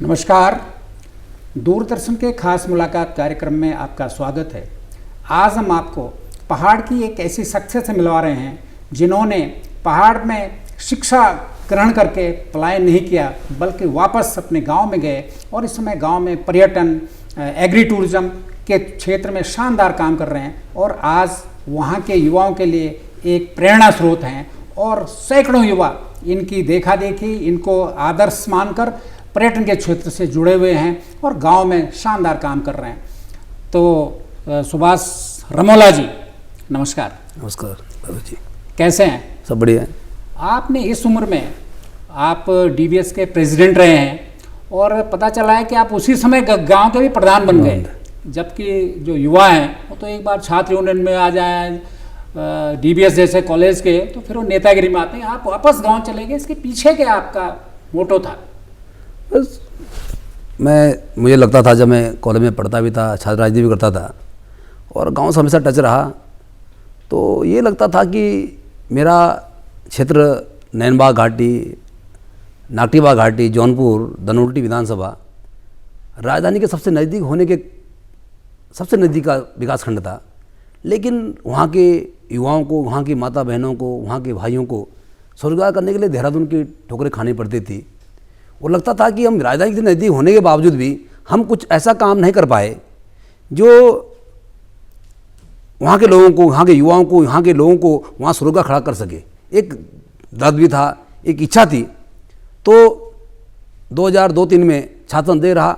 नमस्कार। दूरदर्शन के खास मुलाकात कार्यक्रम में आपका स्वागत है। आज हम आपको पहाड़ की एक ऐसी शख्सियत से मिलवा रहे हैं जिन्होंने पहाड़ में शिक्षा ग्रहण करके पलायन नहीं किया, बल्कि वापस अपने गांव में गए और इस समय गांव में पर्यटन, एग्री टूरिज्म के क्षेत्र में शानदार काम कर रहे हैं और आज वहां के युवाओं के लिए एक प्रेरणा स्रोत हैं और सैकड़ों युवा इनकी देखा देखी, इनको आदर्श मानकर पर्यटन के क्षेत्र से जुड़े हुए हैं और गांव में शानदार काम कर रहे हैं। तो सुभाष रमोला जी, नमस्कार। नमस्कार बाबू जी, कैसे हैं? सब बढ़िया है। आपने इस उम्र में आप डीवीएस के प्रेसिडेंट रहे हैं और पता चला है कि आप उसी समय गांव के भी प्रधान बन गए, जबकि जो युवा हैं वो तो एक बार छात्र यूनियन में आ जाए डीवीएस जैसे कॉलेज के, तो फिर वो नेतागिरी में आते हैं। आप वापस गांव चले गए, इसके पीछे क्या आपका मोटो था? बस मुझे लगता था, जब मैं कॉलेज में पढ़ता भी था, छात्र राजनीति भी करता था और गांव से हमेशा टच रहा, तो ये लगता था कि मेरा क्षेत्र नैनबाग घाटी, नागटीबाग घाटी, जौनपुर, धनोल्टी विधानसभा राजधानी के सबसे नज़दीक होने के सबसे नज़दीक का विकास खंड था। लेकिन वहाँ के युवाओं को, वहाँ की माता बहनों को, वहाँ के भाइयों को स्वरोजगार करने के लिए देहरादून की ठोकरें खानी पड़ती थी। वो लगता था कि हम राजधानी के नज़दीक होने के बावजूद भी हम कुछ ऐसा काम नहीं कर पाए जो वहाँ के लोगों को, वहाँ के युवाओं को, यहाँ के लोगों को वहाँ स्वरोजगार खड़ा कर सके। एक दर्द भी था, एक इच्छा थी। तो 2002-03 में छात्र दे रहा,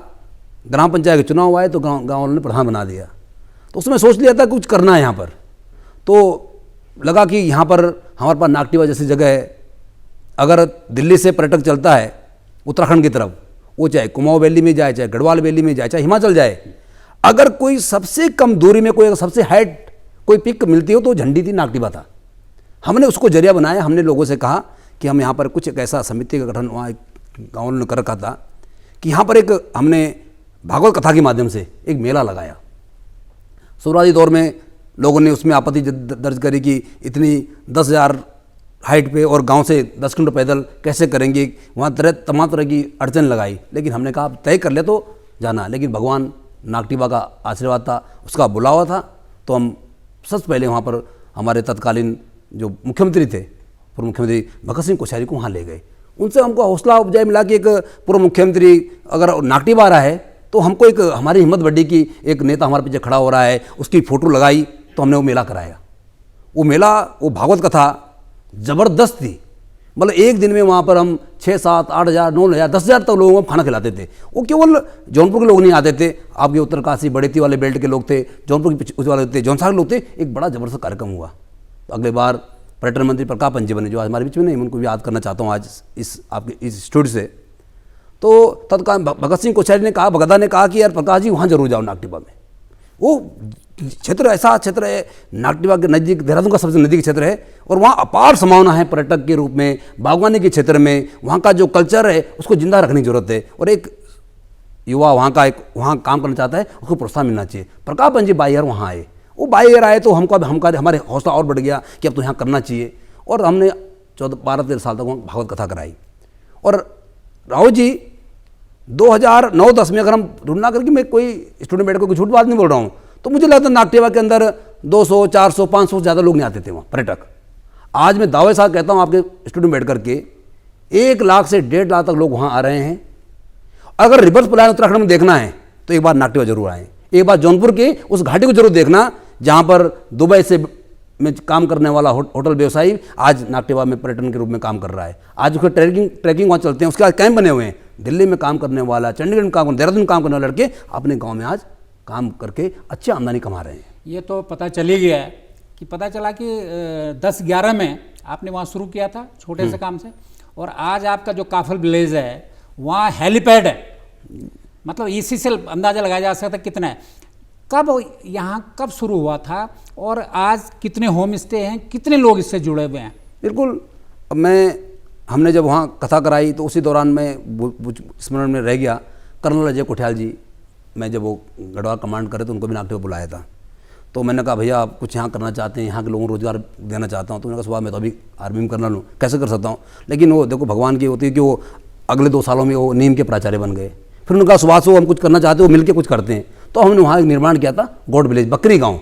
ग्राम पंचायत के चुनाव आए तो गाँव वालों ने प्रधान बना दिया। तो उसमें सोच लिया था कुछ करना है यहाँ पर। तो लगा कि यहाँ पर हमारे पास नागटीबा जैसी जगह है, अगर दिल्ली से पर्यटक चलता है उत्तराखंड की तरफ, वो चाहे कुमाऊं वैली में जाए, चाहे गढ़वाल वैली में जाए, चाहे हिमाचल जाए, अगर कोई सबसे कम दूरी में कोई सबसे हाइट कोई पिक मिलती हो तो झंडी थी, नागटीबा था। हमने उसको जरिया बनाया। हमने लोगों से कहा कि हम यहाँ पर कुछ एक ऐसा समिति का गठन वहाँ गाँव ने कर रखा था कि यहाँ पर एक हमने भागवत कथा के माध्यम से एक मेला लगाया। शुरुआती दौर में लोगों ने उसमें आपत्ति दर्ज करी कि इतनी 10,000 हाइट पे और गांव से 10 किलोमीटर पैदल कैसे करेंगे, वहाँ तमाम तरह की अड़चन लगाई। लेकिन हमने कहा तय कर ले तो जाना। लेकिन भगवान नागटीबा का आशीर्वाद था, उसका बुलावा था, तो हम सबसे पहले वहाँ पर हमारे तत्कालीन जो मुख्यमंत्री थे, पूर्व मुख्यमंत्री भगत सिंह कोश्यारी को वहाँ ले गए। उनसे हमको हौसला उपजाई मिला कि एक पूर्व मुख्यमंत्री अगर नागटीबा आ रहा है तो हमको एक हमारी हिम्मत बढ़ी कि एक नेता हमारे पीछे खड़ा हो रहा है, उसकी फ़ोटो लगाई। तो हमने वो मेला कराया। वो मेला, वो भागवत कथा ज़बरदस्त थी। मतलब एक दिन में वहाँ पर हम 6, 7, 8 हज़ार, 9 हज़ार, 10 हज़ार तक लोगों को खाना खिलाते थे। वो केवल जौनपुर के लोग नहीं आते थे, आपके उत्तरकाशी बड़ेती वाले बेल्ट के लोग थे, जौनपुर के उस वाले थे, जौनसार के लोग थे। एक बड़ा ज़बरदस्त कार्यक्रम हुआ। तो अगले बार पर्यटन मंत्री प्रकाश पंत जी बने, जो आज हमारे बीच में नहीं, उनको भी याद करना चाहता हूँ आज इस आपके इस स्टूडियो से। तो तत्काल भगत सिंह कोश्यारी ने कहा, भगदा ने कहा कि यार प्रकाश जी वहाँ जरूर जाओ नागटीबा में। वो क्षेत्र ऐसा क्षेत्र है, नागटीबा के नज़दीक, देहरादून का सबसे नज़दीक क्षेत्र है और वहाँ अपार संभावना है पर्यटक के रूप में, बागवानी के क्षेत्र में। वहाँ का जो कल्चर है उसको जिंदा रखने की जरूरत है और एक युवा वहाँ काम करना चाहता है, उसको प्रोत्साहन मिलना चाहिए। प्रकाश पंत जी बाई एयर वहाँ आए। वो बाई एयर आए तो हमारे हौसला और बढ़ गया कि अब तो यहाँ करना चाहिए। और हमने 12-13 साल तक वहाँ भागवत कथा कराई। और राहुल जी 2009-10 में, अगर हम तुलना करके, मैं कोई स्टूडेंट बैठ कोई झूठ बात नहीं बोल रहा हूँ, तो मुझे लगता है नागटीबा के अंदर 200, 400, 500 से ज़्यादा लोग नहीं आते थे वहाँ पर्यटक। आज मैं दावे साथ कहता हूँ आपके स्टूडेंट बैठ करके 1 लाख से 1.5 लाख तक लोग वहाँ आ रहे हैं। अगर रिवर्स पलायन उत्तराखंड में देखना है तो एक बार नागटीबा जरूर आए। एक बार जौनपुर के उस घाटी को जरूर देखना जहाँ पर दुबई से में काम करने वाला होटल व्यवसायी आज नागटीबा में पर्यटन के रूप में काम कर रहा है। आज उसके ट्रैकिंग वहाँ चलते हैं, उसके आज कैंप बने हुए हैं। दिल्ली में काम करने वाला, चंडीगढ़ में काम करने, देहरादून में काम करने वाले लड़के अपने गाँव में आज काम करके अच्छी आमदनी कमा रहे हैं। ये तो पता चल ही गया है कि पता चला कि 10-11 में आपने वहाँ शुरू किया था छोटे से काम से, और आज आपका जो काफल विलेज है वहाँ हेलीपैड है। मतलब इसी से अंदाज़ा लगाया जा सकता है कितना है। कब शुरू हुआ था और आज कितने होम स्टे हैं, कितने लोग इससे जुड़े हुए हैं? बिल्कुल। अब हमने जब वहाँ कथा कराई तो उसी दौरान मैं स्मरण में रह गया, कर्नल अजय कोठियाल जी, मैं जब वो गढ़वाल कमांड करे तो उनको भी नागटीबा बुलाया था। तो मैंने कहा भैया आप कुछ यहाँ करना चाहते हैं, यहाँ के लोगों को रोज़गार देना चाहता हूँ। तो मैंने कहा सुबह मैं तो अभी आर्मी में करना लूँ, कैसे कर सकता हूँ। लेकिन वो देखो भगवान की होती है कि वो अगले 2 सालों में वो नीम के प्राचार्य बन गए। फिर उनका सुभाष हो हम कुछ करना चाहते हो मिलकर कुछ करते हैं। तो हमने वहाँ एक निर्माण किया था गोड विलेज बकरी गाँव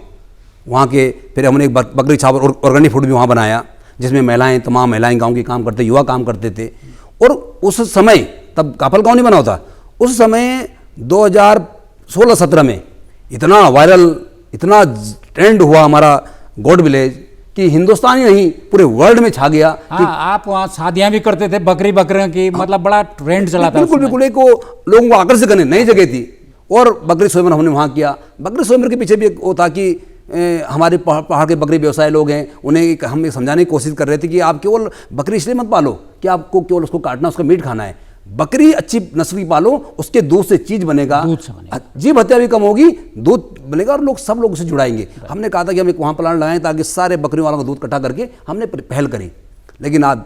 वहाँ के। फिर हमने एक बकरी छाप ऑर्गेनिक फूड भी वहाँ बनाया जिसमें महिलाएं तमाम महिलाएं गांव के काम करते, युवा काम करते थे। और उस समय तब काफल गांव नहीं बना होता, उस समय 2016-17 में इतना वायरल इतना ट्रेंड हुआ हमारा गोड विलेज कि हिंदुस्तान ही नहीं पूरे वर्ल्ड में छा गया। हाँ, आप वहाँ शादियाँ भी करते थे बकरियों की, मतलब बड़ा ट्रेंड चला था। बिल्कुल बिल्कुल, एक लोगों को आकर्षित करने नई जगह थी। और बकरी स्वयंवर हमने वहाँ किया। बकरी स्वयंवर के पीछे भी एक वो था कि हमारे पहाड़ के बकरी व्यवसाय लोग हैं, उन्हें हम समझाने की कोशिश कर रहे थे कि आप केवल बकरी इसलिए मत पालो कि आपको केवल उसको काटना उसका मीट खाना है। बकरी अच्छी नस्ल की पालो, उसके दूध से चीज बनेगा, जीव हत्या भी कम होगी, दूध बनेगा और लोग सब लोग उसे जुड़ाएंगे। हमने कहा था कि हम एक वहाँ प्लांट लगाएं ताकि सारे बकरियों वालों का दूध इकट्ठा करके हमने पहल करी। लेकिन आज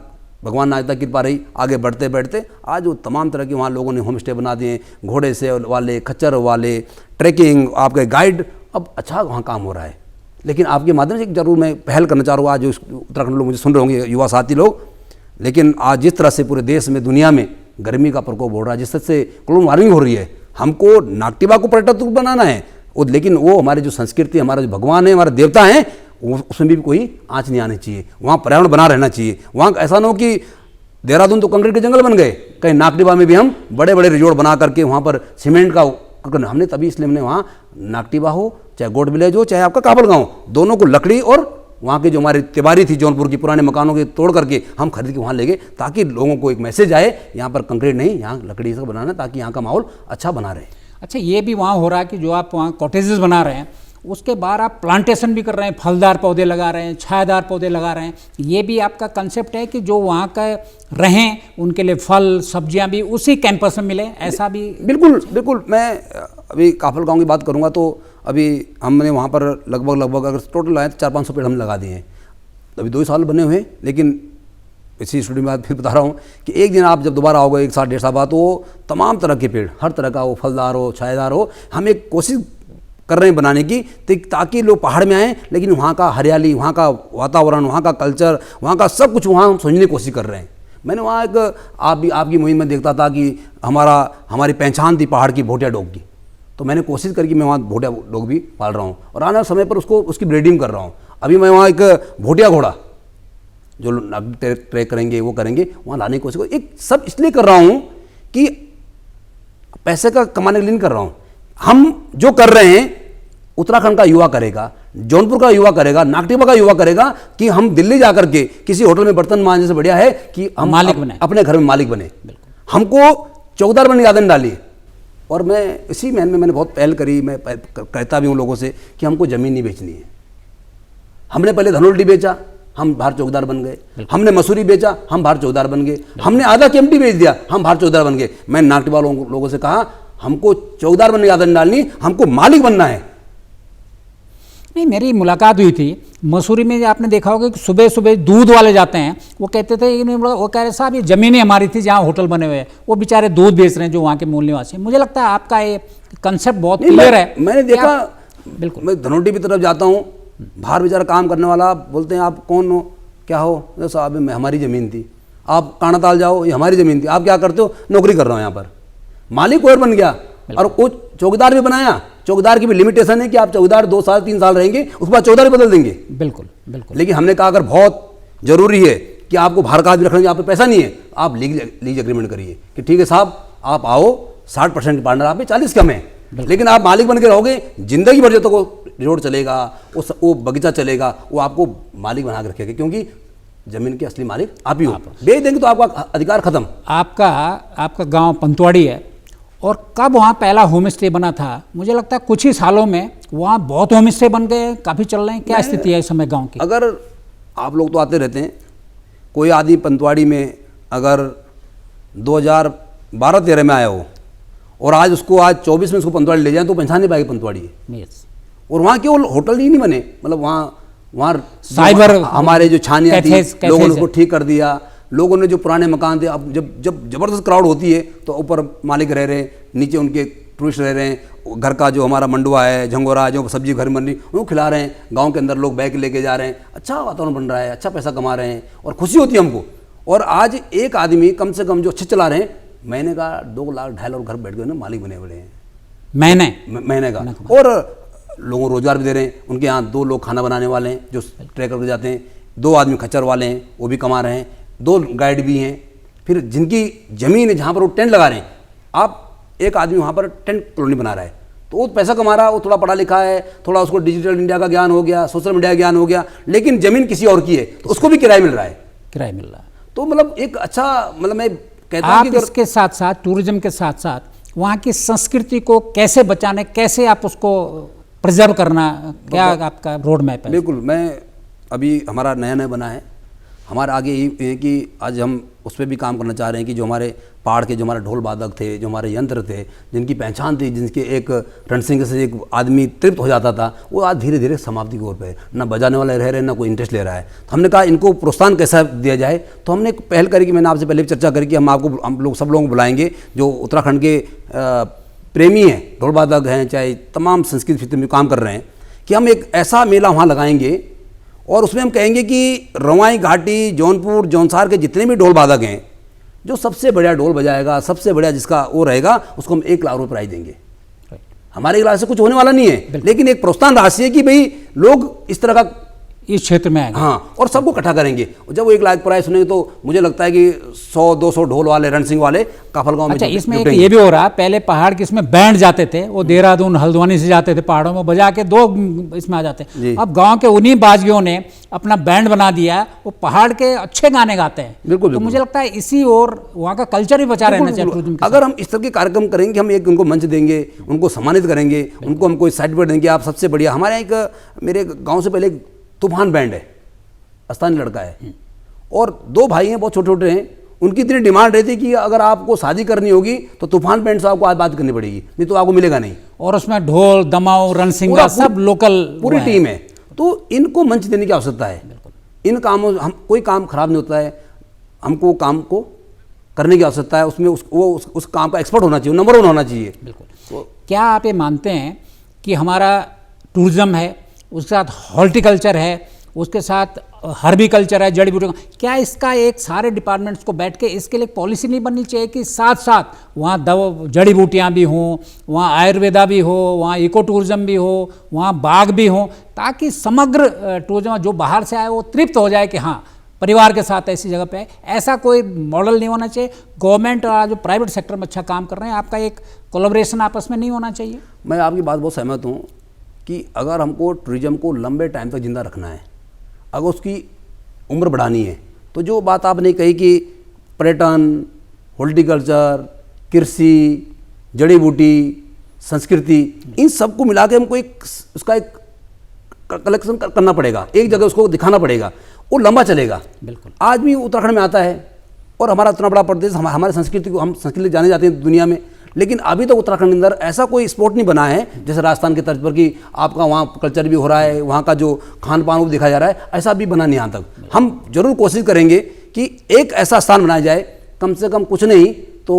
भगवान नायता कृपा रही, आगे बढ़ते बढ़ते आज वो तमाम तरह के वहाँ लोगों ने होम स्टे बना दिए, घोड़े से वाले, खच्चर वाले, ट्रैकिंग, आपके गाइड, अब अच्छा वहाँ काम हो रहा है। लेकिन आपके माध्यम से एक जरूर मैं पहल करना चाह रहा हूँ, आज जो उत्तराखंड लोग मुझे सुन रहे होंगे, युवा साथी लोग। लेकिन आज जिस तरह से पूरे देश में दुनिया में गर्मी का प्रकोप हो रहा है, जिस तरह से ग्लोबल वार्मिंग हो रही है, हमको नागटिवा को पर्यटक बनाना है। लेकिन वो हमारी जो संस्कृति, हमारा जो भगवान है, हमारे देवता हैं, उसमें भी कोई आँच नहीं आनी चाहिए। वहाँ पर्यावरण बना रहना चाहिए। वहाँ ऐसा ना हो कि देहरादून तो कंक्रीट के जंगल बन गए, कहीं नागटिवा में भी हम बड़े बड़े रिजोर्ट बना करके वहाँ पर सीमेंट का हमने तभी इसलिए हमने वहाँ नागटिवा हो चाहे गोड विलेज हो चाहे आपका काबल गाँव, दोनों को लकड़ी और वहाँ के जो हमारी तिवारी थी जौनपुर की पुराने मकानों के तोड़ करके हम खरीद के वहाँ ले गए, ताकि लोगों को एक मैसेज आए यहाँ पर कंक्रीट नहीं, यहाँ लकड़ी से बनाना, ताकि यहाँ का माहौल अच्छा बना रहे। अच्छा, ये भी वहाँ हो रहा है कि जो आप वहाँ कॉटेजेस बना रहे हैं उसके बाद आप प्लांटेशन भी कर रहे हैं, फलदार पौधे लगा रहे हैं, छायादार पौधे लगा रहे हैं। ये भी आपका कंसेप्ट है कि जो वहाँ का रहें उनके लिए फल सब्जियाँ भी उसी कैंपस में मिले, ऐसा भी? बिल्कुल बिल्कुल। मैं अभी काफल गाँव की बात करूँगा तो अभी हमने वहाँ पर लगभग अगर टोटल आए तो 400-500 पेड़ हमने लगा दिए हैं। अभी 2 साल बने हुए, लेकिन इसी स्टूडियो में फिर बता रहा हूँ कि एक दिन आप जब दोबारा आओगे 1 साल 1.5 साल बाद, तो तमाम तरह के पेड़, हर तरह का हो, फलदार हो, छायादार हो, हम एक कोशिश कर रहे हैं बनाने की, ताकि लोग पहाड़ में आएँ लेकिन वहाँ का हरियाली, वहाँ का वातावरण, वहाँ का कल्चर, वहाँ का सब कुछ वहाँ हम समझने की कोशिश कर रहे हैं। मैंने वहाँ एक आपकी मुहिम में देखता था कि हमारी पहचान थी पहाड़ की भोटिया डॉग की, तो मैंने कोशिश करी कि मैं वहाँ भोटिया डॉग भी पाल रहा हूँ और आने वाले समय पर उसकी ब्रीडिंग कर रहा हूँ। अभी मैं वहाँ एक भोटिया घोड़ा जो ट्रैक करेंगे वो करेंगे वहाँ लाने की कोशिश कर, एक सब इसलिए कर रहा हूँ कि पैसे का कमाने के लिए नहीं कर रहा हूँ। हम जो कर रहे हैं उत्तराखंड का युवा करेगा, जौनपुर का युवा करेगा, नागटिवा का युवा करेगा, कि हम दिल्ली जाकर के किसी होटल में बर्तन मांजने से बढ़िया है कि हम मालिक बने, अपने घर में मालिक बने। हमको चौकीदार बनने की आदत डाली। और मैं इसी महीने में मैंने बहुत पहल करी, मैं कहता भी हूँ लोगों से कि हमको ज़मीन नहीं बेचनी है। हमने पहले धनोल्टी बेचा, हम बाहर चौकीदार बन गए। हमने मसूरी बेचा, हम बाहर चौकीदार बन गए। हमने आधा केम्प्टी बेच दिया, हम बाहर चौकीदार बन गए। मैं नागटिवा लोगों से कहा हमको चौकीदार बनने की आदत डालनी, हमको मालिक बनना है। नहीं, मेरी मुलाकात हुई थी मसूरी में, आपने देखा होगा कि सुबह सुबह दूध वाले जाते हैं, वो कहते थे, वो कह रहे साहब ये ज़मीनें हमारी थी जहाँ होटल बने हुए हैं, वो बेचारे दूध बेच रहे हैं जो वहाँ के मूल निवासी। मुझे लगता है आपका ये कंसेप्ट बहुत क्लियर है। मैंने देखा, बिल्कुल, मैं धनोल्टी की तरफ जाता हूँ, बाहर बेचारा काम करने वाला, बोलते हैं आप कौन हो, क्या हो? साहब हमारी ज़मीन थी। आप कानाताल जाओ, ये हमारी ज़मीन थी। आप क्या करते हो? नौकरी कर रहा हूँ यहाँ पर। मालिक और बन गया और कुछ चौकीदार भी बनाया। चौकीदार की भी लिमिटेशन है कि आप चौकीदार 2 साल 3 साल रहेंगे, उसके बाद चौकीदार बदल देंगे। बिल्कुल बिल्कुल। लेकिन हमने कहा अगर बहुत जरूरी है कि आपको बाहर का आदमी रखने के, आप पे पैसा नहीं है, आप लीज एग्रीमेंट करिए कि ठीक है साहब आप आओ, 60% पार्टनर आप 40 कम है, लेकिन आप मालिक बन के रहोगे, जिंदगी भर जब तक वो रिजोर्ट चलेगा, वो बगीचा चलेगा, वो आपको मालिक बना के रखेगा, क्योंकि जमीन के असली मालिक आप ही हो। बेच देंगे तो आपका अधिकार खत्म। आपका गांव पंतवाड़ी है, और कब वहाँ पहला होम स्टे बना था? मुझे लगता है कुछ ही सालों में वहाँ बहुत होम स्टे बन गए, काफ़ी चल रहे हैं। क्या स्थिति है इस समय गांव की? अगर आप लोग तो आते रहते हैं, कोई आदमी पंतवाड़ी में अगर 2012-13 में आया हो और आज 24 में उसको पंतवाड़ी ले जाए तो पहचान नहीं पाएगी पंतवाड़ी है। और वहाँ केवल होटल ही नहीं बने, मतलब वहाँ साइबर हमारे जो छानियाँ थी, लोगों ने उसको ठीक कर दिया। लोगों ने जो पुराने मकान थे, अब जब जबरदस्त क्राउड होती है तो ऊपर मालिक रह रहे हैं, नीचे उनके टूरिस्ट रह रहे हैं, घर का जो हमारा मंडुआ है, झंगोरा है, जो सब्जी घर बन रही उनको खिला रहे हैं, गांव के अंदर लोग बैग लेके जा रहे हैं, अच्छा वातावरण बन रहा है, अच्छा पैसा कमा रहे हैं और खुशी होती है हमको। और आज एक आदमी कम से कम जो अच्छे चला रहे हैं, महीने का 2 लाख 2.5 लाख घर बैठ गए ना, मालिक बने बड़े हैं महीने का। और लोगों को रोजगार भी दे रहे हैं। उनके यहाँ 2 लोग खाना बनाने वाले हैं जो ट्रैक करके जाते हैं, 2 आदमी खच्चर वाले हैं वो भी कमा रहे हैं, 2 गाइड भी हैं। फिर जिनकी ज़मीन है जहाँ पर वो टेंट लगा रहे हैं, आप एक आदमी वहाँ पर टेंट कॉलोनी बना रहा है तो वो पैसा कमा रहा है, वो थोड़ा पढ़ा लिखा है, थोड़ा उसको डिजिटल इंडिया का ज्ञान हो गया, सोशल मीडिया का ज्ञान हो गया, लेकिन ज़मीन किसी और की है तो उसको भी किराया मिल रहा है। तो मतलब एक अच्छा, मतलब मैं कहता हूँ कि इसके साथ साथ टूरिज्म के साथ साथ वहाँ की संस्कृति को कैसे बचाने, कैसे आप उसको प्रिजर्व करना, क्या आपका रोड मैप है? बिल्कुल, मैं अभी हमारा नया बना है, हमारे आगे ये है कि आज हम उस पर भी काम करना चाह रहे हैं कि जो हमारे पहाड़ के जो हमारे ढोल वादक थे, जो हमारे यंत्र थे, जिनकी पहचान थी, जिनके एक रणसिंह से एक आदमी तृप्त हो जाता था, वो आज धीरे धीरे समाप्ति की ओर पे, ना बजाने वाले रह रहे हैं, ना कोई इंटरेस्ट ले रहा है। तो हमने कहा इनको प्रोत्साहन कैसा दिया जाए, तो हमने एक पहल करी कि मैंने आपसे पहले भी चर्चा करी कि हम लोग सब लोगों को बुलाएंगे जो उत्तराखंड के प्रेमी हैं, ढोल वादक हैं, चाहे तमाम संस्कृत क्षेत्र में काम कर रहे हैं, कि हम एक ऐसा मेला वहाँ लगाएंगे और उसमें हम कहेंगे कि रवाई घाटी, जौनपुर, जौनसार के जितने भी ढोल वादक हैं, जो सबसे बढ़िया ढोल बजाएगा, सबसे बढ़िया जिसका वो रहेगा, उसको हम 1 लाख रुपये प्राइज देंगे। हमारे इलाके से कुछ होने वाला नहीं है, लेकिन एक प्रोत्साहन राशि है कि भाई लोग इस तरह का इस क्षेत्र में आएंगे। हाँ, और सबको इकट्ठा करेंगे। जब वो 1 लाख प्राइस सुनेंगे तो मुझे लगता है कि 100-200 ढोल वाले, रणसिंह वाले काफलगांव में। अच्छा, इसमें एक ये भी हो रहा, पहले पहाड़ के इसमें बैंड जाते थे, वो देहरादून हल्द्वानी से जाते थे पहाड़ों में, बजा के 2 इसमें आ जाते। अब गांव के उन्हीं बाजियों ने अपना बैंड बना दिया, वो पहाड़ के अच्छे गाने गाते हैं। बिल्कुल, तो मुझे लगता है इसी और वहाँ का कल्चर भी बचा रहना चाहिए। अगर हम इस तरह के कार्यक्रम करेंगे, हम एक उनको मंच देंगे, उनको सम्मानित करेंगे, उनको हम कोई सर्टिफिकेट देंगे, आप सबसे बढ़िया। हमारे एक मेरे गाँव से पहले तूफान बैंड है, स्थानीय लड़का है, और 2 भाई हैं, बहुत छोटे छोटे हैं। उनकी इतनी डिमांड रहती है कि अगर आपको शादी करनी होगी तो तूफान बैंड से आपको आज बात करनी पड़ेगी, नहीं तो आपको मिलेगा नहीं। और उसमें ढोल, दमाऊ, रणसिंगा सब लोकल पूरी टीम है। तो इनको मंच देने की आवश्यकता है। इन कामों हम कोई काम खराब नहीं होता है, हमको काम को करने की आवश्यकता है, उसमें उस काम का एक्सपर्ट होना चाहिए, नंबर 1 होना चाहिए। बिल्कुल। तो क्या आप ये मानते हैं कि हमारा टूरिज्म है, उसके साथ हॉर्टिकल्चर है, उसके साथ हर्बिकल्चर है, जड़ी बूटियों, क्या इसका एक सारे डिपार्टमेंट्स को बैठ के इसके लिए पॉलिसी नहीं बननी चाहिए कि साथ साथ वहाँ जड़ी बूटियाँ भी हों, वहाँ आयुर्वेदा भी हो, वहाँ इको टूरिज्म भी हो, वहाँ बाग भी हों, ताकि समग्र टूरिज्म जो बाहर से आए वो तृप्त हो जाए कि हाँ परिवार के साथ ऐसी जगह पे है। ऐसा कोई मॉडल नहीं होना चाहिए? गवर्नमेंट और जो प्राइवेट सेक्टर में अच्छा काम कर रहे हैं, आपका एक कोलैबोरेशन आपस में नहीं होना चाहिए? मैं आपकी बात बहुत सहमत हूँ कि अगर हमको टूरिज्म को लंबे टाइम तक जिंदा रखना है, अगर उसकी उम्र बढ़ानी है, तो जो बात आपने कही कि पर्यटन, हॉर्टिकल्चर, कृषि, जड़ी बूटी, संस्कृति, इन सबको मिला के हमको उसका एक कलेक्शन करना पड़ेगा, एक जगह उसको दिखाना पड़ेगा, वो लंबा चलेगा। बिल्कुल। आदमी उत्तराखंड में आता है और हमारा इतना बड़ा प्रदेश, हमारे संस्कृति को, हम संस्कृति जाने जाते हैं दुनिया में, लेकिन अभी तो उत्तराखंड के अंदर ऐसा कोई स्पॉट नहीं बना है जैसे राजस्थान के तर्ज पर कि आपका वहाँ कल्चर भी हो रहा है, वहाँ का जो खान पान वो दिखाया जा रहा है, ऐसा भी बना नहीं यहाँ तक। हम जरूर कोशिश करेंगे कि एक ऐसा स्थान बनाया जाए, कम से कम कुछ नहीं तो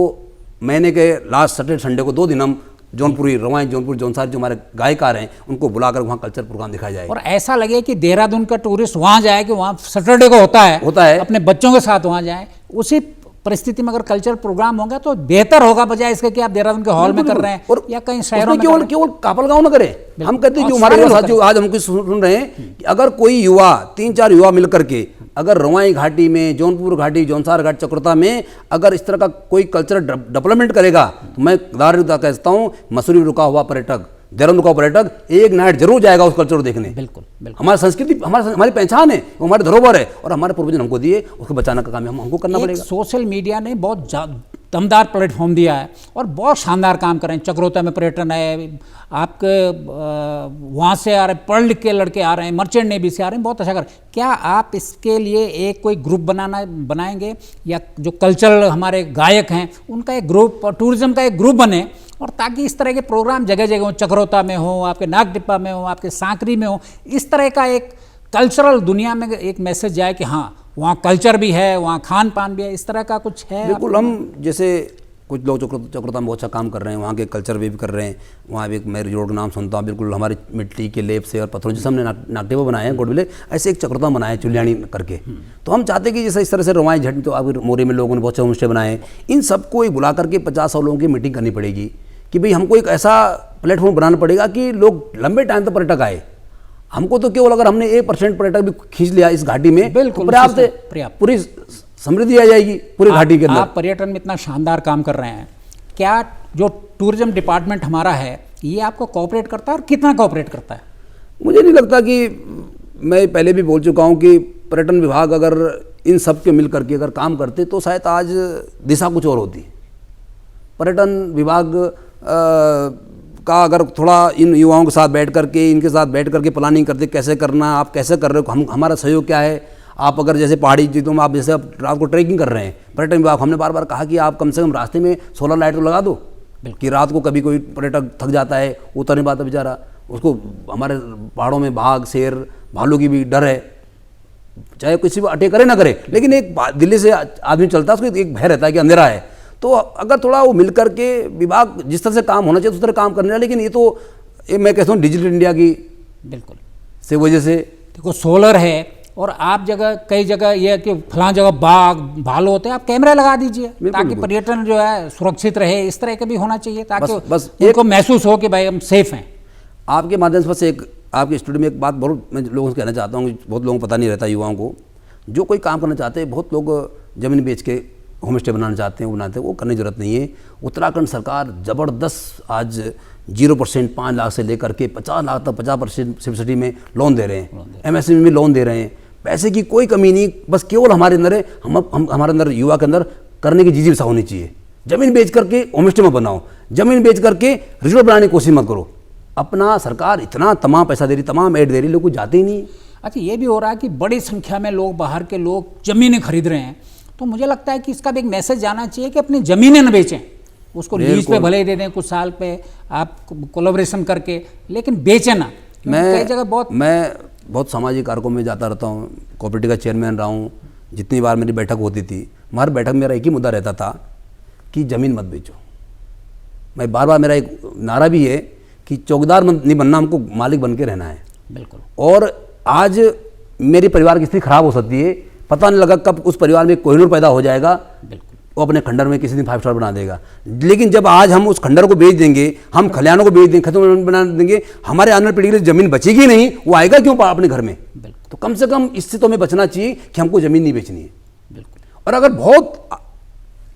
महीने के लास्ट सैटरडे संडे को 2 दिन हम जौनपुरी, रवाई, जौनपुर, जौनसार जो हमारे गायकार हैं उनको बुलाकर वहाँ कल्चर प्रोग्राम दिखाया जाए। और ऐसा लगे कि देहरादून का टूरिस्ट वहाँ जाए, कि वहाँ सैटरडे को होता है, अपने बच्चों के साथ वहाँ जाए। उसी परिस्थिति में अगर कल्चर प्रोग्राम होगा तो बेहतर होगा, बजाय इसके कि आप देहरादून के हॉल में कर रहे हैं और या कहीं शहरों में। केवल कापलगांव न करे, हम कहते हैं जो हमारे साथ जो आज हमको सुन रहे हैं कि अगर कोई युवा, 3-4 युवा मिलकर के अगर रवाई घाटी में, जौनपुर घाटी, जौनसार घाटी, चक्रोता में अगर इस तरह का कोई कल्चर डेवलपमेंट करेगा, तो मैं दायरेदार कहता हूँ मसूरी रुका हुआ पर्यटक, देहरादून का पर्यटक एक नाइट जरूर जाएगा उस कल्चर को देखने। बिल्कुल, बिल्कुल। हमारी संस्कृति, हमारी पहचान है, वो हमारे धरोहर है और हमारे पूर्वज ने हमको दिए, उसको बचाने का काम हमको करना पड़ेगा। सोशल मीडिया ने बहुत दमदार प्लेटफॉर्म दिया है और बहुत शानदार काम कर रहे हैं। चक्रोता में पर्यटन है, आपके वहाँ से आ रहे पढ़ लिख के लड़के आ रहे हैं, मर्चेंट नेवी से आ रहे हैं, बहुत अच्छा कर। क्या आप इसके लिए एक कोई ग्रुप बनाएंगे या जो कल्चरल हमारे गायक हैं उनका एक ग्रुप, टूरिज्म का एक ग्रुप बने, और ताकि इस तरह के प्रोग्राम जगह जगह हो, चक्रोता में हो, आपके नागटिप्पा में हो, आपके सांकरी में हो, इस तरह का एक कल्चरल दुनिया में एक मैसेज जाए कि हाँ वहाँ कल्चर भी है, वहाँ खान पान भी है, इस तरह का कुछ है? बिल्कुल। हम जैसे कुछ लोग चक्रता में बहुत अच्छा काम कर रहे हैं, वहाँ के कल्चर भी कर रहे हैं। वहाँ भी मैं रिजोर्ट का नाम सुनता हूँ, बिल्कुल हमारी मिट्टी के लेप से और पत्थरों जैसे हमने नागटेबल बनाए हैं गोडविले, ऐसे एक चक्रता बनाया है चुलियानी करके। तो हम चाहते हैं कि जैसे इस तरह से रवाई झट, तो अब मोरे में लोगों ने बहुत से होम स्टे बनाए, इन सबको एक बुला करके 50-100 लोगों की मीटिंग करनी पड़ेगी कि भाई हमको एक ऐसा प्लेटफॉर्म बनाना पड़ेगा कि लोग लंबे टाइम तक पर्यटक आए। हमको तो केवल अगर हमने 1% पर्यटक भी खींच लिया इस घाटी में, बिल्कुल पर्याप्त है, पूरी समृद्धि आ जाएगी पूरी घाटी के अंदर। आप पर्यटन में इतना शानदार काम कर रहे हैं, क्या जो टूरिज्म डिपार्टमेंट हमारा है ये आपको कोऑपरेट करता है और कितना कोऑपरेट करता है? मुझे नहीं लगता कि, मैं पहले भी बोल चुका हूँ कि पर्यटन विभाग अगर इन सब के मिल करके अगर काम करते तो शायद आज दिशा कुछ और होती। पर्यटन विभाग का अगर थोड़ा इन युवाओं के साथ बैठ करके, इनके साथ बैठ करके प्लानिंग करते कैसे करना, आप कैसे कर रहे हो, हम हमारा सहयोग क्या है। आप अगर जैसे पहाड़ी चीज़ों में आप जैसे अब रात को ट्रैकिंग कर रहे हैं, पर्यटन विभाग हमने बार बार कहा कि आप कम से कम रास्ते में सोलर लाइट तो लगा दो कि रात को कभी कोई पर्यटक थक जाता है, उतर नहीं पाता बेचारा, उसको हमारे पहाड़ों में बाघ, शेर, भालू की भी डर है, चाहे किसी को अटैक करे ना करे, लेकिन एक दिल्ली से आदमी चलता है उसको एक भय रहता है कि अंधेरा है। तो अगर थोड़ा वो मिल करके विभाग जिस तरह से काम होना चाहिए उस तरह काम करने, लेकिन ये तो मैं कहता हूँ डिजिटल इंडिया की बिल्कुल से वजह से, देखो सोलर है और आप जगह कई जगह ये है कि फलां जगह बाघ भालू होते हैं, आप कैमरा लगा दीजिए ताकि पर्यटन जो है सुरक्षित रहे। इस तरह का भी होना चाहिए ताकि बस उनको महसूस हो कि भाई हम सेफ हैं। आपके माध्यम से बस एक आपके स्टूडियो में एक बात बहुत मैं लोगों से कहना चाहता हूँ, बहुत लोगों को पता नहीं रहता, युवाओं को जो कोई काम करना चाहते हैं, बहुत लोग ज़मीन बेच के होम स्टे बनाना चाहते हैं, वो बनाते हैं, वो करने की जरूरत नहीं है। उत्तराखंड सरकार ज़बरदस्त आज 0% 5 लाख से लेकर के 50 लाख तक 50% सब्सिडी में लोन दे रहे हैं, MSME में लोन दे रहे हैं, पैसे की कोई कमी नहीं, बस केवल हमारे अंदर है, हम हमारे अंदर युवा के अंदर करने की जिज्ञासा होनी चाहिए। ज़मीन बेच करके होम स्टे मत बनाओ, ज़मीन बेच करके रिजॉर्ट बनाने की कोशिश मत करो। अपना सरकार इतना तमाम पैसा दे रही, तमाम ऐड दे रही, लोग कुछ जाते ही नहीं। अच्छा, ये भी हो रहा है कि बड़ी संख्या में लोग, बाहर के लोग ज़मीनें खरीद रहे हैं, तो मुझे लगता है कि इसका भी एक मैसेज जाना चाहिए कि अपनी ज़मीनें न बेचें, उसको लीज पे भले ही दे दें कुछ साल पे आप कोलैबोरेशन करके, लेकिन बेचें ना। कई जगह मैं बहुत सामाजिक कार्यों में जाता रहता हूँ, कोऑपरेटिव का चेयरमैन रहा हूँ, जितनी बार मेरी बैठक होती थी, हमारी बैठक में मेरा एक ही मुद्दा रहता था कि ज़मीन मत बेचो। मैं बार बार, मेरा एक नारा भी है कि चौकीदार नहीं बनना, हमको मालिक बन के रहना है। बिल्कुल। और आज मेरी परिवार की स्थिति खराब हो सकती है, पता नहीं लगा कब उस परिवार में कोहिनूर पैदा हो जाएगा, बिल्कुल, वो अपने खंडर में किसी दिन 5 स्टार बना देगा। लेकिन जब आज हम उस खंडर को बेच देंगे, हम खलिहानों को बेच देंगे, खत्म बना देंगे, हमारे आने वाली पीढ़ी के लिए जमीन बचेगी नहीं, वो आएगा क्यों अपने घर में? तो कम से कम इससे तो हमें बचना चाहिए कि हमको जमीन नहीं बेचनी है। बिल्कुल। और अगर बहुत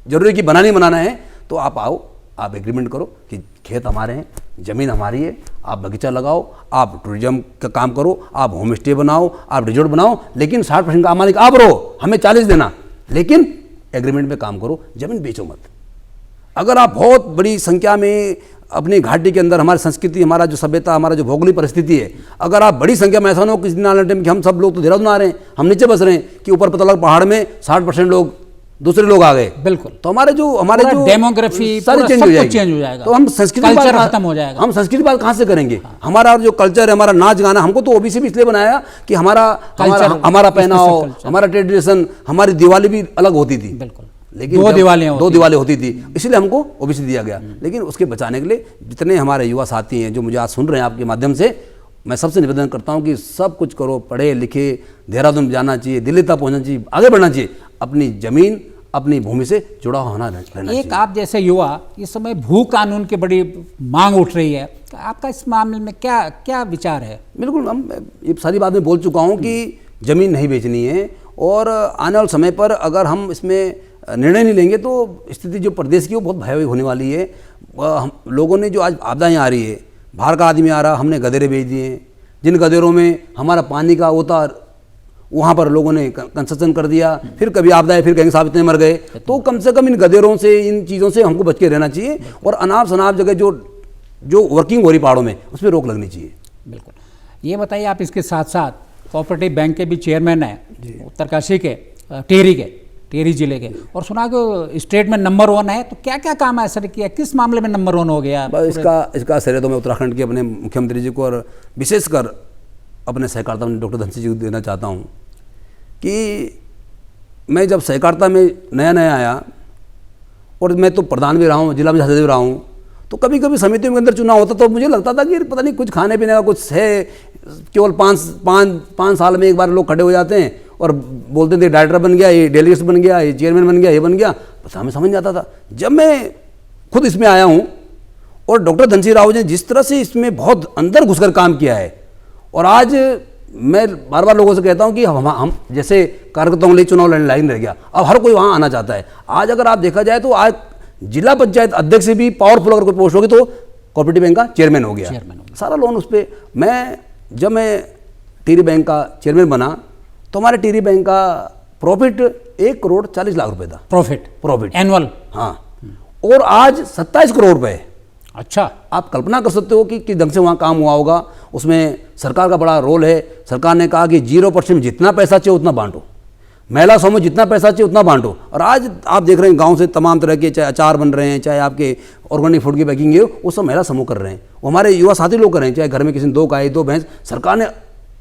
जरूरी कि बनाना है तो आप आओ, आप एग्रीमेंट करो कि खेत हमारे हैं, ज़मीन हमारी है, आप बगीचा लगाओ, आप टूरिज्म का काम करो, आप होम स्टे बनाओ, आप रिजॉर्ट बनाओ, लेकिन 60% का मालिक आप रहो, हमें 40 देना, लेकिन एग्रीमेंट में काम करो, ज़मीन बेचो मत। अगर आप बहुत बड़ी संख्या में अपनी घाटी के अंदर, हमारी संस्कृति, हमारा जो सभ्यता, हमारा जो भौगोलिक परिस्थिति है, अगर आप बड़ी संख्या में, ऐसा ना हो किसी दिन आने टाइम कि हम सब लोग तो देहरादून आ रहे हैं, हम नीचे बस रहे हैं, कि ऊपर पता लगा पहाड़ में 60% लोग दूसरे लोग आ गए, बिल्कुल, तो हमारे जो डेमोग्राफी सारी चेंज हो जाएगा, तो हम संस्कृति खत्म हो जाएगा, हम संस्कृति बात कहाँ से करेंगे? हमारा जो कल्चर है, हमारा नाच गाना, हमको तो ओबीसी भी इसलिए बनाया कि हमारा पहनाव, हमारा ट्रेडिशन, हमारी दिवाली भी अलग होती थी, बिल्कुल, लेकिन 2 दिवाली होती थी, इसलिए हमको ओबीसी दिया गया। लेकिन उसके बचाने के लिए जितने हमारे युवा साथी हैं जो मुझे आज सुन रहे हैं आपके माध्यम से, मैं सबसे निवेदन करता हूं कि सब कुछ करो, पढ़े लिखे, देहरादून जाना चाहिए, दिल्ली तक पहुंचना चाहिए, आगे बढ़ना चाहिए, अपनी जमीन, अपनी भूमि से जुड़ा होना रहना चाहिए। एक आप जैसे युवा, इस समय भू कानून की बड़ी मांग उठ रही है, तो आपका इस मामले में क्या विचार है? बिल्कुल, हम ये सारी बात मैं बोल चुका हूँ कि ज़मीन नहीं बेचनी है, और आने वाले समय पर अगर हम इसमें निर्णय नहीं लेंगे तो स्थिति जो प्रदेश की वो बहुत भयावह होने वाली है। हम लोगों ने जो आज आपदाएँ आ रही है, बाहर का आदमी आ रहा, हमने गधेरे बेच दिए हैं, जिन गधेरों में हमारा पानी का होता, वहाँ पर लोगों ने कंस्ट्रक्शन कर दिया, फिर कभी आपदा है, फिर कहेंगे साहब इतने मर गए। तो कम से कम इन गधेरों से, इन चीज़ों से हमको बच के रहना चाहिए, और अनाप शनाप जगह जो वर्किंग हो रही पहाड़ों में, उसमें रोक लगनी चाहिए। बिल्कुल। ये बताइए, आप इसके साथ साथ कोऑपरेटिव बैंक के भी चेयरमैन हैं, उत्तरकाशी के, टिहरी जिले के, और सुना कि स्टेट में नंबर 1 है, तो क्या क्या काम ऐसा किया, किस मामले में नंबर 1 हो गया? इसका श्रेय तो मैं उत्तराखंड के अपने मुख्यमंत्री जी को, और विशेषकर अपने सहकारिता में डॉक्टर धनसिंह जी को देना चाहता हूँ कि मैं जब सहकारिता में नया आया, और मैं तो प्रधान भी रहा हूँ, जिला पंचायत भी रहा हूँ, तो कभी कभी समितियों के अंदर चुनाव होता तो मुझे लगता था कि पता नहीं कुछ खाने पीने का कुछ है, केवल पाँच साल में एक बार लोग खड़े हो जाते हैं और बोलते थे डायरेक्टर बन गया, ये डेलीगेट बन गया, ये चेयरमैन बन गया, ये बन गया, बस हमें समझ नहीं आता था। जब मैं खुद इसमें आया हूँ और डॉक्टर धनसिंह राव ने जिस तरह से इसमें बहुत अंदर घुसकर काम किया है, और आज मैं बार बार लोगों से कहता हूं कि हम जैसे कार्यकर्ताओं के लिए चुनाव लड़ने लायक रह गया, अब हर कोई वहां आना चाहता है। आज अगर आप देखा जाए तो आज जिला पंचायत अध्यक्ष से भी पावरफुल अगर कोई पोस्ट होगी तो कोऑपरेटिव बैंक का चेयरमैन हो गया, सारा लोन उस पर। जब मैं टिहरी बैंक का चेयरमैन बना तो हमारे टिहरी बैंक का प्रॉफिट 1,40,00,000 रुपए था। Profit annual. हाँ, और आज 27 करोड़ रुपए। अच्छा, आप कल्पना कर सकते हो कि किस ढंग से वहाँ काम हुआ होगा। उसमें सरकार का बड़ा रोल है। सरकार ने कहा कि 0% में जितना पैसा चाहिए उतना बांटो, महिला समूह में जितना पैसा चाहिए उतना बांटो। और आज आप देख रहे हैं गांव से तमाम तरह के, चाहे अचार बन रहे हैं, चाहे आपके ऑर्गेनिक फूड की पैकिंग है, वो सब महिला समूह कर रहे हैं, वो हमारे युवा साथी लोग कर रहे हैं। चाहे घर में किसी ने 2 गाय 2 भैंस, सरकार ने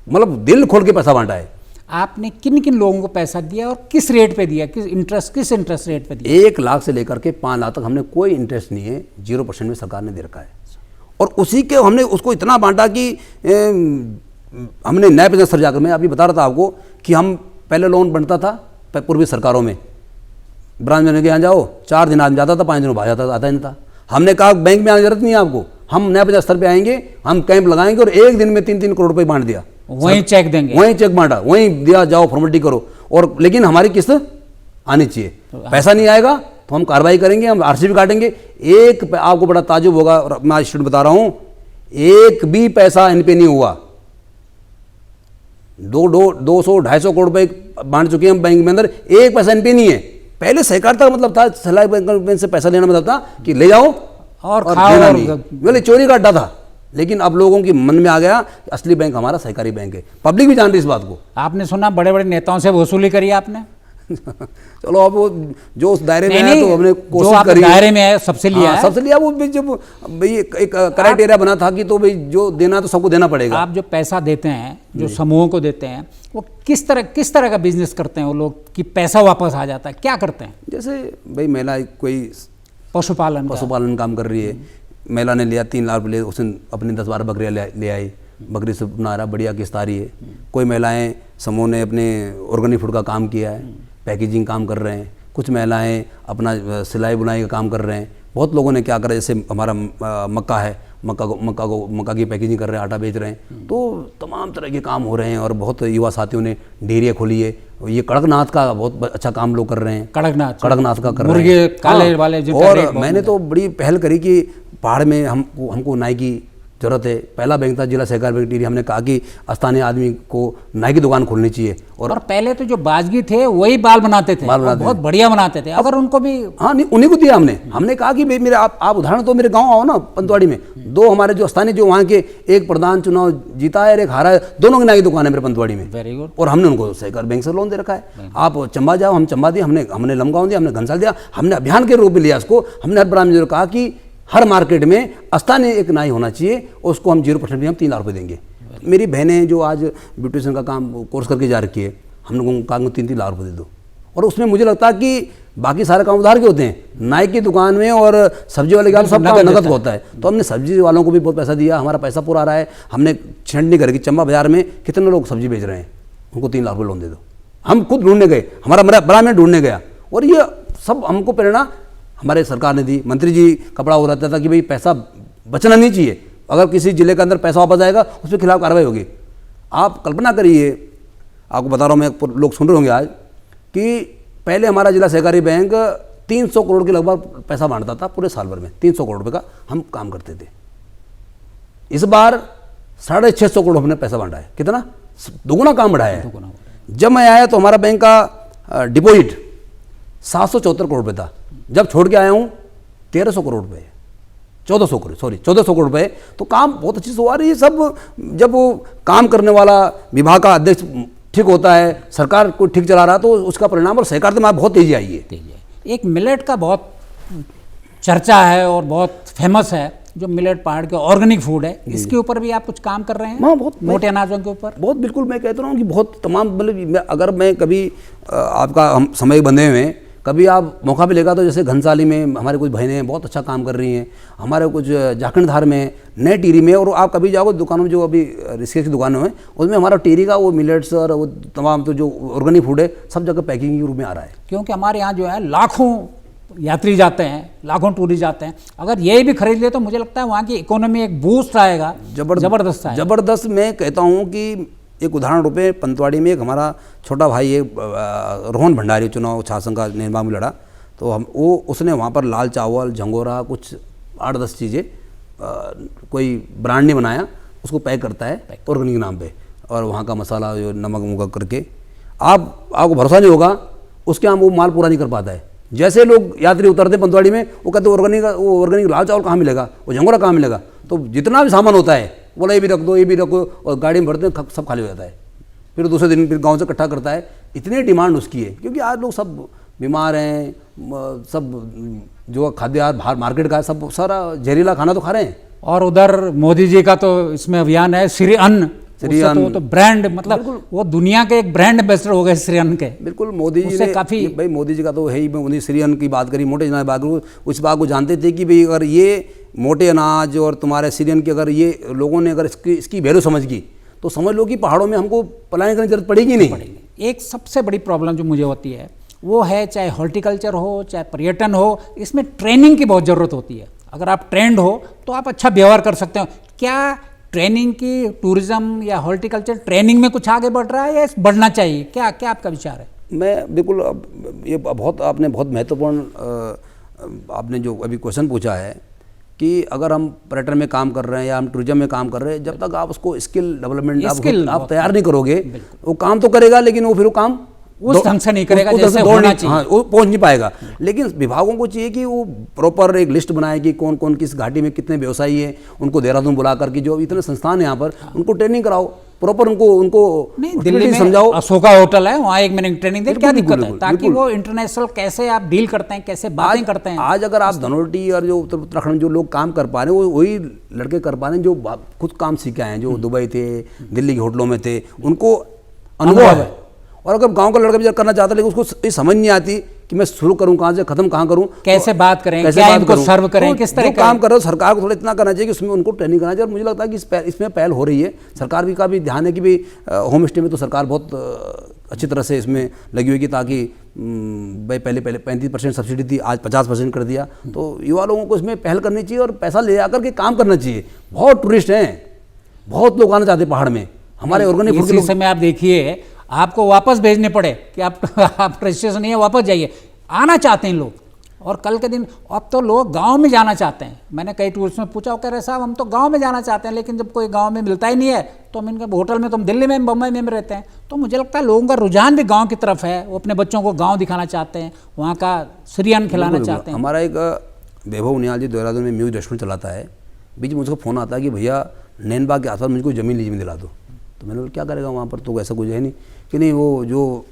मतलब दिल खोल के पैसा बांटा है। आपने किन किन लोगों को पैसा दिया और किस रेट पे दिया, किस इंटरेस्ट रेट पे दिया? 1 लाख से लेकर के 5 लाख तक हमने कोई इंटरेस्ट नहीं है, 0% में सरकार ने दे रखा है। और उसी के हमने उसको इतना बांटा कि हमने नए पेंशन स्तर जाकर, मैं अभी बता रहा था आपको कि हम पहले लोन बनता था पूर्वी सरकारों में, ब्रांच मैनेजर के यहाँ जाओ, 4 दिन आदमी जाता था, 5 दिन बाद आता नहीं था। हमने कहा बैंक में आने की जरूरत नहीं है आपको, हम नए पेंशन स्तर पर आएंगे, हम कैंप लगाएंगे, और 1 दिन में 3-3 करोड़ रुपये बांट दिया। वहीं चेक देंगे, वहीं चेक बांटा, वहीं दिया, जाओ फॉर्मेलिटी करो। और लेकिन हमारी किस्त आनी चाहिए, पैसा नहीं आएगा तो हम कार्रवाई करेंगे, हम आरसीबी काटेंगे। आपको बड़ा ताजुब होगा, और मैं स्टूडेंट बता रहा हूं, 1 भी पैसा इन पे नहीं हुआ। 200-250 करोड़ रुपए बांट चुके हैं हम बैंक में अंदर, 1 पैसा इन पे नहीं है। पहले सहकारिता का मतलब था, सलाई बैंक से पैसा लेना मतलब था कि ले जाओ और देना नहीं, बोले चोरी का अड्डा था। लेकिन अब लोगों के मन में आ गया असली बैंक हमारा सहकारी बैंक है, पब्लिक भी जान रही इस बात को। आपने सुना बड़े बड़े नेताओं से वसूली करी आपने? चलो, अब वो जो उस दायरे में है तो हमने कोशिश करी, दायरे में है, सबसे लिया है, सबसे लिया। वो जब भाई एक क्राइटेरिया बना था कि तो भाई जो देना तो सबको देना पड़ेगा। आप जो पैसा देते हैं, जो समूहों को देते हैं, वो किस तरह का बिजनेस करते हैं वो लोग कि पैसा वापस आ जाता है? क्या करते हैं? जैसे भाई महिला कोई पशुपालन काम कर रही है, महिला ने लिया 3 लाख रुपये, उसने अपनी 10-12 बकरियाँ ले आई, बकरी से बना रहा, बढ़िया किस्त आ रही है। कोई महिलाएं समूह ने अपने ऑर्गेनिक फूड का काम किया है, पैकेजिंग काम कर रहे हैं। कुछ महिलाएं अपना सिलाई बुनाई का काम कर रहे हैं। बहुत लोगों ने क्या करा, जैसे हमारा मक्का है, मक्का की पैकेजिंग कर रहे हैं, आटा बेच रहे हैं। तो तमाम तरह के काम हो रहे हैं, और बहुत युवा साथियों ने डेयरियाँ खोली है। ये कड़कनाथ का बहुत अच्छा काम लोग कर रहे हैं, कड़कनाथ का कर रहे हैं, काले वाले। और मैंने तो बड़ी पहल करी कि पहाड़ में हमको नाई की जरूरत है। पहला बैंक था जिला सहकारी बैंक टिहरी, हमने कहा कि स्थानीय आदमी को नाई की दुकान खोलनी चाहिए। और पहले तो जो बाजगी थे वही बाल बनाते थे, बहुत बढ़िया बनाते थे। अगर उनको भी, हाँ नहीं, उन्हीं को दिया हमने कहा कि मेरे आप उदाहरण तो मेरे गांव आओ ना, पंतवाड़ी में 2 हमारे जो स्थानीय जो वहाँ के, एक प्रधान चुनाव जीता है और एक हारा है, दोनों की नाई की दुकान है मेरे पंतवाड़ी में। Very good. और हमने उनको सहकारी बैंक से लोन दे रखा है। आप चंबा जाओ, हम चंबा दिया, हमने लमगांव दिया, हमने घनसाल दिया। हमने अभियान के रूप में लिया इसको। हमने हर ब्राह्मण जो कहा कि हर मार्केट में स्थानीय एक नाई होना चाहिए, उसको हम 0% में हम 3 लाख रुपये देंगे। मेरी बहनें जो आज ब्यूटिशियन का काम कोर्स करके जा रखी है, हमने उनको कहा 3-3 लाख रुपये दे दो। और उसमें मुझे लगता है कि बाकी सारे काम उधार के होते हैं, नाई की दुकान में और सब्जी वाले काम सब नगद होता है। तो हमने सब्जी वालों को भी बहुत पैसा दिया, हमारा पैसा पूरा आ रहा है। हमने छंटनी करके चंबा बाजार में कितने लोग सब्जी बेच रहे हैं, उनको 3 लाख रुपये लोन दे दो। हम खुद ढूंढने गए, हमारा ब्राह्मण ढूंढने गया, और ये सब हमको प्रेरणा हमारे सरकार ने दी। मंत्री जी का बड़ा हो रहता था कि भाई पैसा बचना नहीं चाहिए, अगर किसी जिले के अंदर पैसा वापस आएगा उसके खिलाफ कार्रवाई होगी। आप कल्पना करिए, आपको बता रहा हूँ मैं, लोग सुन रहे होंगे आज, कि पहले हमारा जिला सहकारी बैंक 300 करोड़ के लगभग पैसा बांटता था पूरे साल भर में। 300 करोड़ रुपये का हम काम करते थे। इस बार 650 करोड़ हमने पैसा बांटा है। कितना? दुगुना काम बढ़ाया है। जब मैं आया तो हमारा बैंक का डिपॉजिट 774 करोड़ रुपये था। जब छोड़ के आया हूँ 1300 करोड़ रुपये, 1400 करोड़ रुपये। तो काम बहुत अच्छी से हुआ रही है सब। जब वो काम करने वाला विभाग का अध्यक्ष ठीक होता है, सरकार को ठीक चला रहा, तो उसका परिणाम और सहकारिता में बहुत तेजी आई है। एक मिलेट का बहुत चर्चा है और बहुत फेमस है, जो मिलेट पहाड़ के ऑर्गेनिक फूड है, इसके ऊपर भी आप कुछ काम कर रहे हैं? हाँ, बहुत मोटे अनाजों के ऊपर बहुत, बिल्कुल। मैं कहता हूँ कि बहुत तमाम, मतलब अगर मैं कभी आपका हम समय बंधे हुए, कभी आप मौका भी लेगा तो जैसे घनसाली में हमारे कुछ बहनें बहुत अच्छा काम कर रही हैं, हमारे कुछ झारखंड में, नए टिहरी में, और आप कभी जाओगे दुकानों में जो अभी रिस्के की दुकानों में, उसमें हमारा टिहरी का वो मिलेट्स और वो तमाम तो जो ऑर्गेनिक फूड है सब जगह पैकिंग के रूप में आ रहा है। क्योंकि हमारे यहाँ जो है लाखों यात्री जाते हैं, लाखों टूरिस्ट जाते हैं, अगर ये भी खरीद ले तो मुझे लगता है वहाँ की इकोनॉमी एक बूस्ट आएगा, जबरदस्त आएगा। जबरदस्त। मैं कहता हूँ कि एक उदाहरण रूप में पंतवाड़ी में एक हमारा छोटा भाई है रोहन भंडारी, चुनाव छात्र का निर्माण में लड़ा, तो उसने वहाँ पर लाल चावल, झंगोरा, कुछ 8-10 चीज़ें, कोई ब्रांड नहीं बनाया, उसको पैक करता है ऑर्गेनिक नाम पे, और वहाँ का मसाला जो नमक मुगा करके आपको भरोसा नहीं होगा, उसके यहाँ वो माल पूरा नहीं कर पाता है। जैसे लोग यात्री उतरते पंतवाड़ी में, वो कहते ऑर्गेनिक लाल चावल कहाँ मिलेगा, वो झंगोरा कहाँ मिलेगा, तो जितना भी सामान होता है बोला ये भी रख दो, ये भी रखो, और गाड़ी में भरते हैं, सब खाली हो जाता है। फिर दूसरे दिन फिर गांव से इकट्ठा करता है। इतनी डिमांड उसकी है, क्योंकि आज लोग सब बीमार हैं, सब जो खाद्य बाहर मार्केट का है, सब सारा जहरीला खाना तो खा रहे हैं। और उधर मोदी जी का तो इसमें अभियान है श्री अन्न, तो ब्रांड, मतलब वो दुनिया के एक ब्रांड एम्बेसडर हो गए श्री अन्न के। बिल्कुल, मोदी जी ने काफ़ी, भाई मोदी जी का तो है ही। मोदी श्री अन्न की बात करी, मोटे अनाज बात करूँ, उस बात को जानते थे कि भाई अगर ये मोटे अनाज और तुम्हारे श्री अन्न की अगर ये लोगों ने अगर इसकी वैल्यू समझ गई तो समझ लो कि पहाड़ों में हमको पलायन करने की जरूरत पड़ेगी नहीं। एक सबसे बड़ी प्रॉब्लम जो मुझे होती है वो है, चाहे हॉर्टिकल्चर हो, चाहे पर्यटन हो, इसमें ट्रेनिंग की बहुत ज़रूरत होती है। अगर आप ट्रेंड हो तो आप अच्छा व्यवहार कर सकते हो। क्या ट्रेनिंग की टूरिज्म या हॉर्टिकल्चर ट्रेनिंग में कुछ आगे बढ़ रहा है या बढ़ना चाहिए? क्या क्या आपका विचार है? मैं बिल्कुल, ये आपने बहुत महत्वपूर्ण आपने जो अभी क्वेश्चन पूछा है कि अगर हम पर्यटन में काम कर रहे हैं या हम टूरिज्म में काम कर रहे हैं, जब तक आप उसको स्किल डेवलपमेंट आप तैयार नहीं करोगे, वो काम तो करेगा लेकिन वो फिर वो काम उस ढंग से नहीं करेगा जैसे होना चाहिए। हाँ, वो पहुंच नहीं पाएगा। लेकिन विभागों को चाहिए कि वो प्रॉपर एक लिस्ट बनाए कि कौन कौन किस घाटी में कितने व्यवसायी हैं, उनको देहरादून बुला करके जो इतने संस्थान है यहाँ पर, उनको ट्रेनिंग कराओ प्रॉपर, उनको दिल्ली में समझाओ। अशोका होटल है, वहाँ 1 महीने की ट्रेनिंग दे, क्या दिक्कत है, ताकि वो इंटरनेशनल कैसे आप डील करते हैं, कैसे बातें करते हैं। आज अगर आप धनोल्टी और जो उत्तराखंड जो लोग काम कर पा रहे हैं, वो वही लड़के कर पा रहे हैं जो खुद काम सीखे हैं, जो दुबई थे, दिल्ली के होटलों में थे, उनको अनुभव है। और अगर गांव का लड़का भी करना चाहता है, लेकिन उसको ये समझ नहीं आती कि मैं शुरू करूं कहां से, खत्म कहां करूं, कैसे बात करें, क्या इनको सर्व करें, किस तरह काम कर रहे हो। सरकार को थोड़ा इतना करना चाहिए कि उसमें उनको ट्रेनिंग करना चाहिए। और मुझे लगता है कि इसमें पहल हो रही है, सरकार भी का भी ध्यान है कि भाई होम स्टे में तो सरकार बहुत अच्छी तरह से इसमें लगी हुई कि ताकि भाई पहले 35% सब्सिडी थी, आज 50% कर दिया। तो युवा लोगों को इसमें पहल करनी चाहिए और पैसा ले आकर के काम करना चाहिए। बहुत टूरिस्ट हैं, बहुत लोग आना चाहते हैं पहाड़ में, हमारे ऑर्गेनिक फूड के समय आप देखिए आपको वापस भेजने पड़े कि आप रजिस्ट्रेशन नहीं है, वापस जाइए। आना चाहते हैं लोग, और कल के दिन अब तो लोग गांव में जाना चाहते हैं। मैंने कई टूरिस्ट में पूछा, वो कह रहे साहब हम तो गांव में जाना चाहते हैं, लेकिन जब कोई गांव में मिलता ही नहीं है तो हम इनके होटल में, तो हम दिल्ली में, बम्बई में रहते हैं। तो मुझे लगता है लोगों का रुझान भी गाँव की तरफ है, वो अपने बच्चों को गाँव दिखाना चाहते हैं, वहाँ का श्री अन्न खिलाना चाहते हैं। हमारा एक वैभव उनियाल जी देहरादून में म्यूज रेस्टोरेंट चलाता है, बीच में मुझको फ़ोन आता है कि भैया नैनबाग के आसपास मुझको ज़मीन लीजिए दिला दो। तो मैंने बोला क्या करेगा वहाँ पर, तो ऐसा कुछ है नहीं कि नहीं, वो जो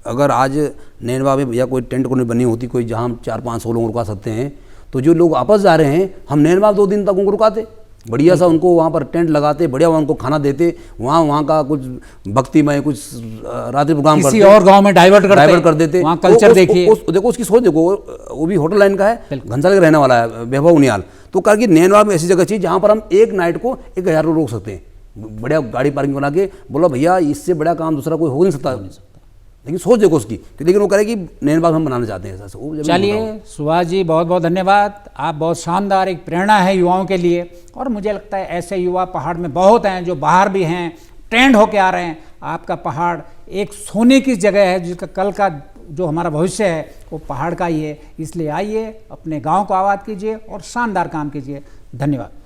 अगर आज नैनबाग में भैया कोई टेंट कॉलोनी बनी होती, कोई जहाँ हम 400-500 लोग रुका सकते हैं, तो जो लोग वापस जा रहे हैं हम नैनबाग 2 दिन तक उनको रुकाते, बढ़िया सा उनको वहाँ पर टेंट लगाते, बढ़िया उनको खाना देते, वहाँ का कुछ भक्तिमय कुछ रात्रि प्रोग्राम किसी और गांव में डाइवर्ट कर देते, वहाँ कल्चर देखिए। देखो उसकी सोच देखो, वो भी होटल लाइन का है, घनसाली का रहने वाला है वैभव उनियाल। तो करके नैनबाग में ऐसी जगह चाहिए जहाँ पर हम एक नाइट को 1000 लोग रोक सकते हैं, बढ़िया गाड़ी पार्किंग बना के। बोला भैया इससे बड़ा काम दूसरा कोई हो नहीं सकता, लेकिन सोच देखो उसकी, लेकिन वो करे कि नैनबाग हम बनाना चाहते हैं ऐसा। चलिए सुभाष जी, बहुत बहुत धन्यवाद। आप बहुत शानदार एक प्रेरणा है युवाओं के लिए, और मुझे लगता है ऐसे युवा पहाड़ में बहुत हैं जो बाहर भी हैं, ट्रेंड होके आ रहे हैं। आपका पहाड़ एक सोने की जगह है, जिसका कल का जो हमारा भविष्य है वो पहाड़ का ही है। इसलिए आइए, अपने गाँव को आबाद कीजिए और शानदार काम कीजिए। धन्यवाद।